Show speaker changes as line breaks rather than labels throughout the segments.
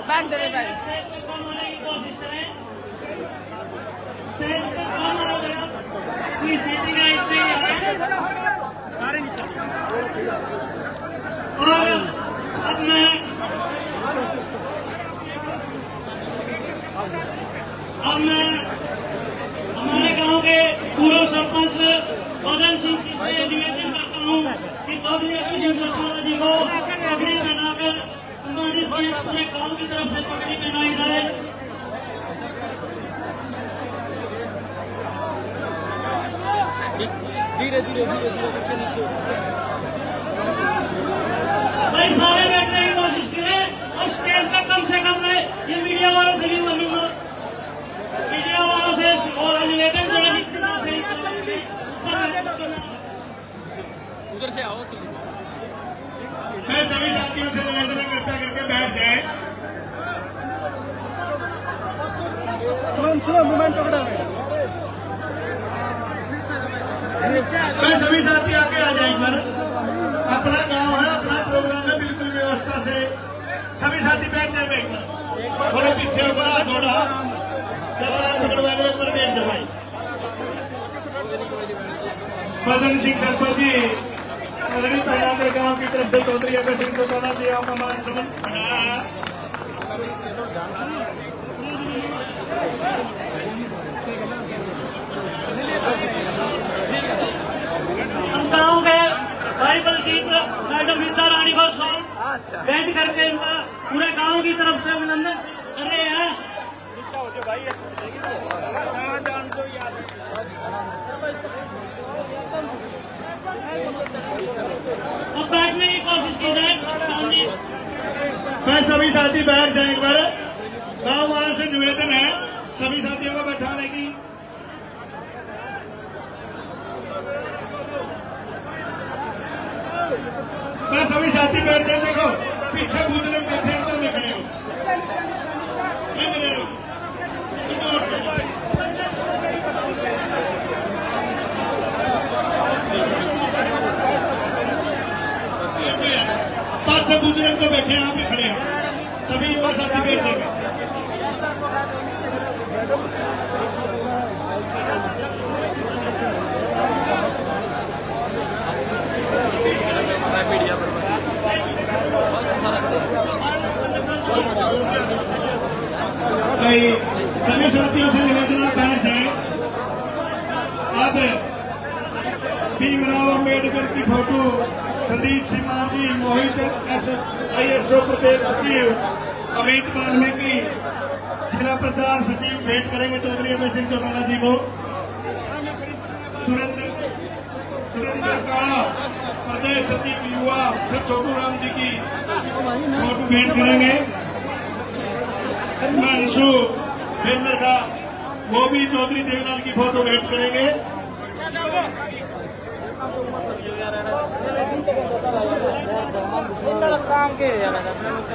Bag दे bag सारे नीचे। और अब मैं हमारे गांव के पूर्व सरपंच मदन सिंह जी से निवेदन करता हूं कि चौधरी अभिजीत सरकार जी को पगड़ी पहनाकर सम्मानित किए, अपने गांव की तरफ से पगड़ी पहनाई जाए। धीरे धीरे भाई सारे बैठने की कोशिश करें और स्टेज पर कम से कम रहे। ये मीडिया वालों से भी बोलूंगा, मीडिया वालों से और निवेदन जो उधर से आओ। मैं सभी साथियों से निवेदन कृपया करके बैठ जाए।
मोमेंट
मैं सभी साथी आगे आ जाए। पर अपना गांव है, अपना प्रोग्राम है, बिल्कुल व्यवस्था से सभी साथी बैठ जाए। थोड़े पीछे होकर थोड़ा चला पकड़वाने पर बैठ जाए भाई। मदन सिंह सरपंच जी पहले गांव की तरफ से चौधरी अभय सिंह चौटाला जी आपका मान सम्मान बनाया। गांव के भाई बलजीत मैडम विद्या रानी को भेंट करके इनका पूरे गांव की तरफ से अभिनंदन कर रहे हैं। अब बैठने की कोशिश की जाए। मैं सभी साथी बैठ जाए। एक बार गांव वालों से निवेदन है सभी साथियों को बैठाने की। मैं सभी साथी बैठ जाए। देखो पीछे बुजुर्ग बैठे तो दिख रहे हो। पांच से बुजुर्ग तो बैठे यहाँ पे खड़े हैं, सभी युवा साथी बैठ जाएंगे। सभी साथियों से निवेदन बैठ जाए। अब भीमराव अम्बेडकर की फोटो संदीप सिंह जी, मोहित ISO प्रदेश सचिव, अमित वाल्मीकि जिला प्रचार सचिव भेंट करेंगे चौधरी अभय सिंह चौटाला जी को। सुरेंद्र काला प्रदेश सचिव युवा छोटू राम जी की फोटो भेंट करेंगे। अंशु बेनर का वो भी चौधरी देवलाल की फोटो भेंट करेंगे। काम के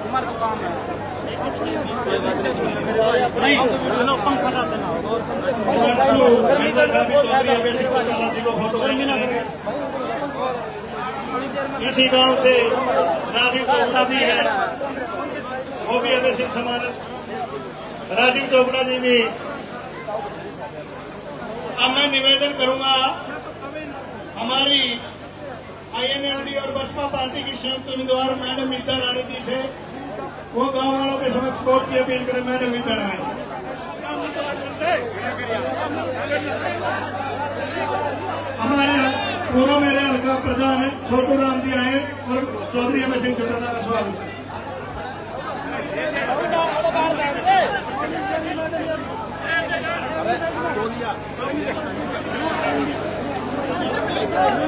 कुमार का काम है इसी गांव से राजीव चोपड़ा भी है, वो भी अभय सिंह समान। राजीव चोपड़ा जी भी। अब मैं निवेदन करूंगा हमारी INLD और बसपा पार्टी की संयुक्त उम्मीदवार मैडम विद्या रानी जी से, वो गांव वालों के समक्ष वोट की अपील करें। मैडम विद्या रानी हमारे पूर्व मेरे हल्का प्रधान छोटू राम जी आए और चौधरी अभय सिंह चौटाला का स्वागत।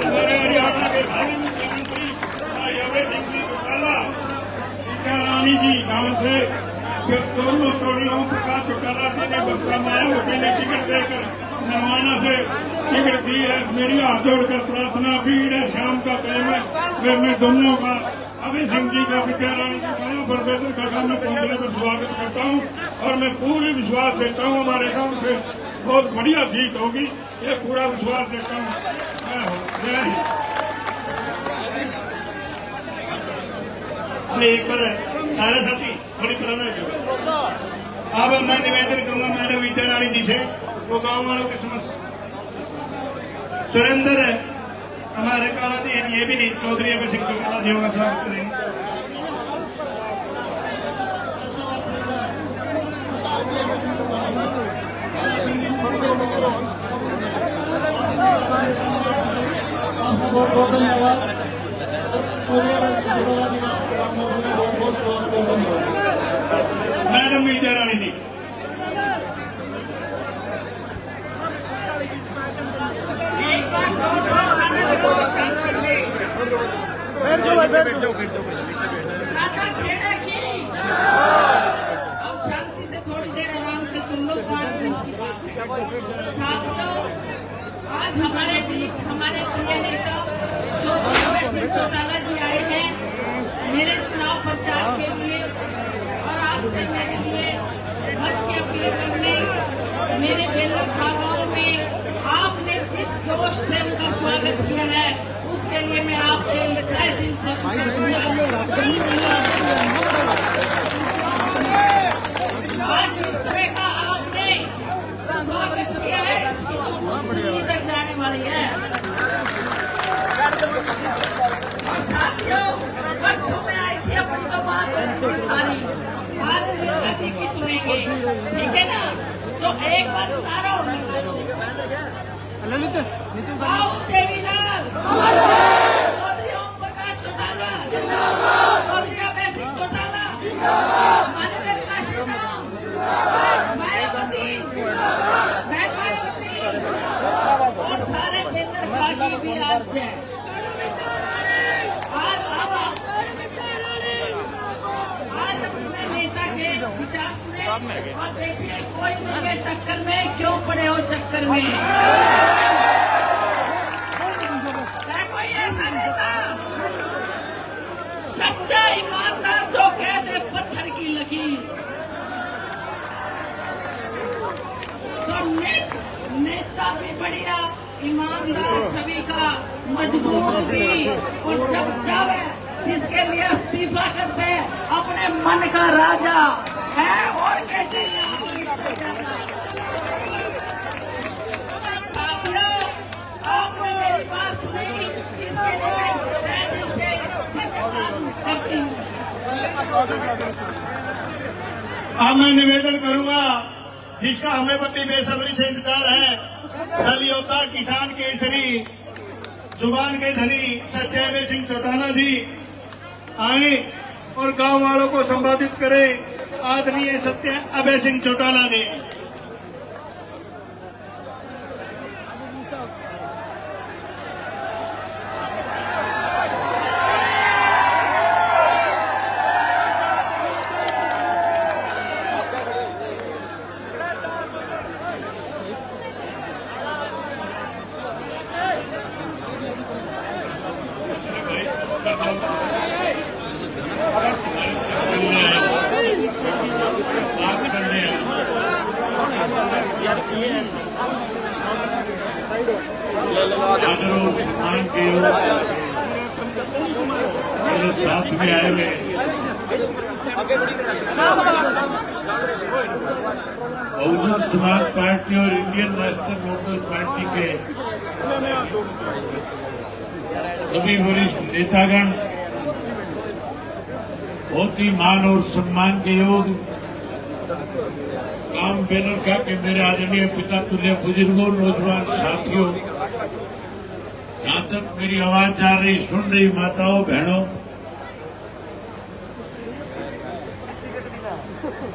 हमारे हरियाणा के भावी मुख्यमंत्री अभय सिंह जी चौटाला रानी जी गांव से दोनों टोलियों प्रकाश चौटाला जी ने बसपा मायावती ने टिकट देकर नरवाना से टिकट
विनती है, मेरी हाथ जोड़कर प्रार्थना, भीड़ है, शाम का टाइम है, मैं दोनों का अभय सिंह जी का, विद्या रानी जी का, प्रोफेसर का मैं पहुंचने पर स्वागत करता हूँ और मैं पूरी विश्वास देता हूँ हमारे गांव से बहुत बढ़िया जीत होगी, ये पूरा विश्वास देता हूँ मैं
एक बार सारे साथी थोड़ी पुराना अब मैं निवेदन करूंगा मैडम विद्या रानी जी से, वो गांव वालों के समझ सुरेंद्र है हमारे काला जी, ये भी चौधरी अभय सिंह काला जी का स्वागत करेंगे।
बहुत बहुत धन्यवाद।
मैडम विद्या रानी जी
बैठ जाओ बैठ जाओ।
अब शांति से थोड़ी देर आराम से सुन लो, 5 मिनट की बात। साथियों, आज हमारे बीच हमारे प्रिय नेता चौटाला जी आए हैं मेरे चुनाव प्रचार के लिए और आपसे मेरे लिए मत की अपील करने। मेरे बेलखा गांव में आपने जिस जोश से उनका स्वागत किया है उसके लिए मैं आपके तहे दिल से आज जिस तरह का आपने स्वागत किया है इसकी तो दिल्ली तक जाने वाली है। और साथियों, परसों में आई थी अपनी तो बात होती थी सारी, आज नेता जी की सुनेंगे, ठीक है ना? जो एक बार उतारो लगा दो। देवीलाल चौधरी ओम प्रकाश चौटाला, चौधरी अभय सिंह चौटाला, माननीय काशी राम, मायावती और सारे केंद्र भागी भी आज है। आज अपने नेता के विचार सुने और देखिए कोई नहीं है टक्कर में, क्यों पड़े हो चक्कर में। कोई ऐसा नेता सच्चा ईमानदार जो कह दे पत्थर की लकीर, तो नेता भी बढ़िया, ईमानदार छवि का, मजबूत भी, और जब जावे जिसके लिए इस्तीफा करते हैं अपने मन का राजा है। और कैसे साथियों, आपने मेरी बात सुनी, इसके लिए तहे दिल से धन्यवाद करती हूँ।
अब मैं निवेदन करूंगा जिसका हमें बड़ी बेसब्री से इंतजार है, सलियोता किसान केसरी जुबान के धनी सत्य अभय सिंह चौटाला जी आए और गांव वालों को संबोधित करें। आदरणीय सत्य अभय सिंह चौटाला जी। साथ में आए हुए बहुजन समाज पार्टी और इंडियन नेशनल लोकल पार्टी के सभी वरिष्ठ नेतागण, बहुत ही मान और सम्मान के योग काम बैनर का के मेरे आदरणीय पिता तुल्य बुजुर्गों, नौजवान साथियों, जहां तक मेरी आवाज जा रही, सुन रही माताओं बहनों,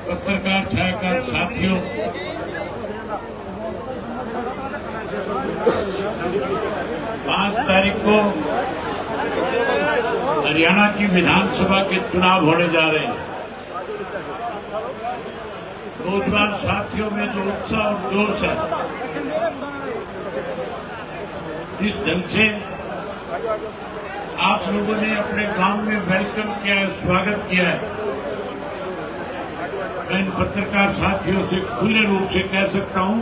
पत्रकार छायाकार साथियों, 5 तारीख को हरियाणा की विधानसभा के चुनाव होने जा रहे हैं। नौजवान साथियों में जो उत्साह और जोश है,
जिस ढंग से आप लोगों ने अपने गांव में वेलकम किया है, स्वागत किया है, मैं इन पत्रकार साथियों से खुले रूप से कह सकता हूं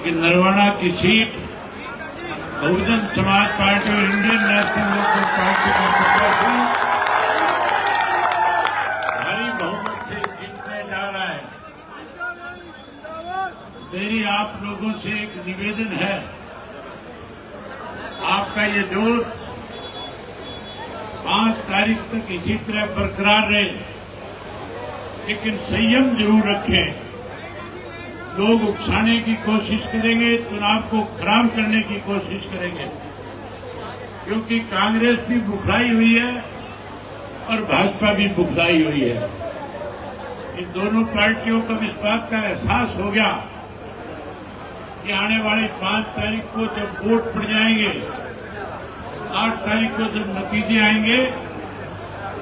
कि नरवाना की सीट बहुजन समाज पार्टी और इंडियन नेशनल लोकदल पार्टी का प्रत्याशी भारी बहुमत से जीतने जा रहा है। मेरी आप लोगों से एक निवेदन है, आपका ये जोश 5 तारीख तक इसी तरह बरकरार रहे, लेकिन संयम जरूर रखें। लोग उकसाने की कोशिश करेंगे, चुनाव को खराब करने की कोशिश करेंगे, क्योंकि कांग्रेस भी बुखलाई हुई है और भाजपा भी बुखलाई हुई है। इन दोनों पार्टियों को इस बात का एहसास हो गया कि आने वाली 5 तारीख को जब वोट पड़ जाएंगे, 8 तारीख को जब नतीजे आएंगे,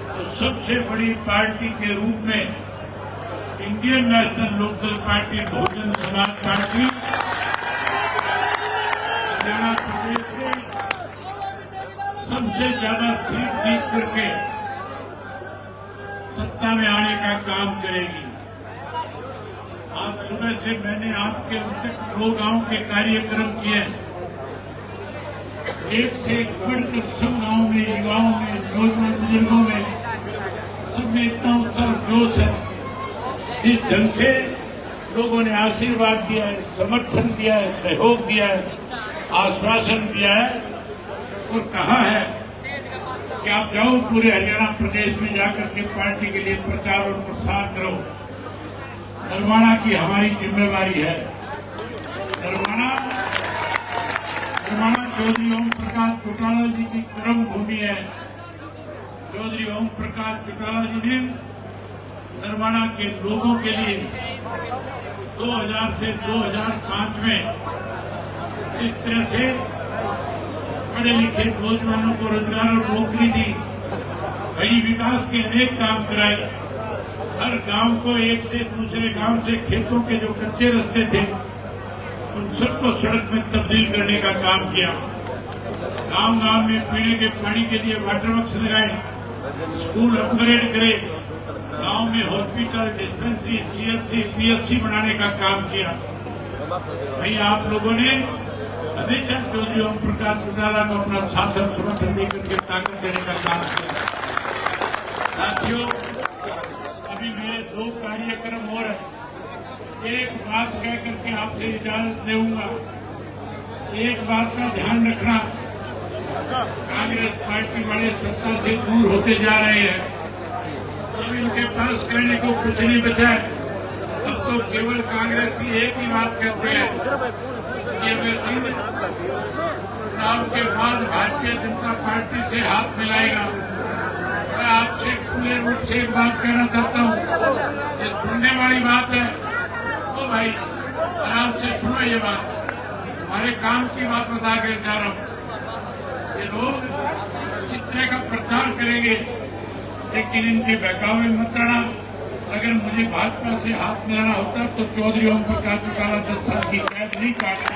तो सबसे बड़ी पार्टी के रूप में Indian national Lokdal party, Bahujan Samaj party Haryana प्रदेश से सबसे ज्यादा सीट जीत करके सत्ता में आने का काम करेगी। आज सुबह से मैंने आपके अब तक 2 गांव के कार्यक्रम किए, एक से एक बढ़कर सब गांव में, युवाओं में, नौजवान बुजुर्गों में, सब में इतना उत्साह जोश है। जिस ढंग से लोगों ने आशीर्वाद दिया है, समर्थन दिया है, सहयोग दिया है, आश्वासन दिया है और कहा है कि आप जाओ पूरे हरियाणा प्रदेश में जाकर के पार्टी के लिए प्रचार और प्रसार करो। नरवाना की हमारी जिम्मेवारी है। नरवाना चौधरी ओम प्रकाश चौटाला जी की कर्म भूमि है। चौधरी ओम प्रकाश चौटाला जी ने नरवाना के लोगों के लिए 2000 से 2005 में इस तरह से पढ़े लिखे नौजवानों को रोजगार और नौकरी दी, वही विकास के अनेक काम कराए। हर गांव को एक से दूसरे गांव से खेतों के जो कच्चे रास्ते थे उन सबको सड़क में तब्दील करने का काम किया। गांव गांव में पीने के पानी के लिए वाटर वर्क्स लगाए, स्कूल अपग्रेड करे, गांव में हॉस्पिटल, डिस्पेंसरी, सीएचसी, पीएचसी बनाने का काम किया। वहीं आप लोगों ने हमेशा चौधरी ओम प्रकाश चौटाला को अपना साथ और समर्थन देकर के ताकत देने का काम किया। साथियों, अभी मेरे 2 कार्यक्रम और हैं। एक बात कह करके आपसे इजाजत लेऊंगा। एक बात का ध्यान रखना, कांग्रेस पार्टी वाले सत्ता से दूर होते जा रहे हैं। अब इनके पास कहने को कुछ नहीं बचा है। अब तो केवल कांग्रेसी एक ही बात कहते हैं कि अगर चुनाव के बाद भारतीय जनता पार्टी से हाथ मिलाएगा। मैं आपसे खुले रूप से एक बात कहना चाहता हूँ, ये सुनने वाली बात है तो भाई आराम से सुनो। ये बात हमारे काम की बात बता कर जा रहा हूँ। ये लोग चित्रे का प्रचार करेंगे, लेकिन इनके बहकावे मत आना। अगर मुझे भाजपा से हाथ मिलाना होता तो चौधरी ओम प्रकाश चौटाला 10 साल की कैद नहीं काटते।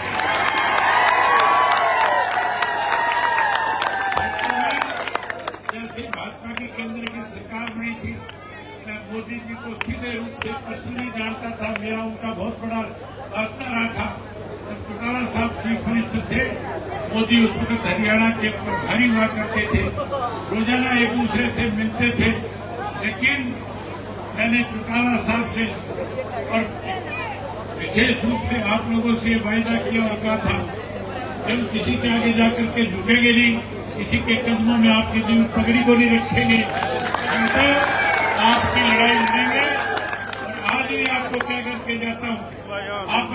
जैसे भाजपा की केंद्र की सरकार बनी थी, मैं मोदी जी को सीधे रूप से पर्सनली जानता था, मेरा उनका बहुत बड़ा वास्ता रहा था। जब चौटाला साहब चीफ मिनिस्टर थे, मोदी उस वक्त हरियाणा के प्रभारी हुआ करते थे, रोजाना एक दूसरे से मिलते थे। लेकिन मैंने चौटाला साहब से और विशेष रूप से आप लोगों से वायदा किया और कहा था, जब किसी के आगे जाकर के झुकेंगे नहीं, किसी के कदमों में आपकी जीव पगड़ी को नहीं रखेंगे, तो आपकी लड़ाई लड़ेंगे। और आज भी आपको कह करके जाता हूँ, आप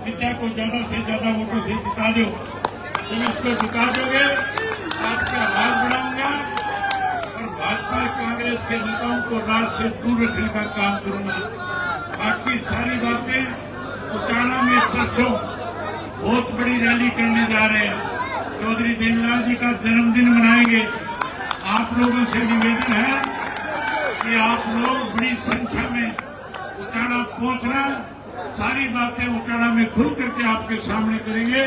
विद्या को ज्यादा से ज्यादा वोटों से जिता दो। तुम इसको जिता दोगे, आपकी आवाज बढ़ाऊंगा और भाजपा कांग्रेस के नेताओं को राज से दूर रखने का काम करूंगा। बाकी सारी बातें उचाना में परसों बहुत बड़ी रैली करने जा रहे हैं। चौधरी देवीलाल जी का जन्मदिन मनाएंगे। आप लोगों से निवेदन है कि आप लोग बड़ी संख्या में उचाना पहुंचना, सारी बातें उचाना में खुल करके आपके सामने करेंगे।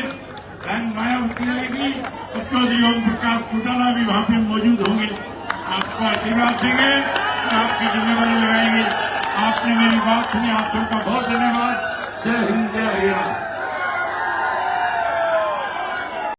बहन मायावती आएगी तो चौधरी ओम प्रकाश चौटाला भी वहां पे मौजूद होंगे। आपको आशीर्वाद देंगे, आपकी जिम्मेदारी लगाएंगे। आपने मेरी बात सुनी, आप सबका बहुत धन्यवाद। जय हिंद, जय हरियाणा।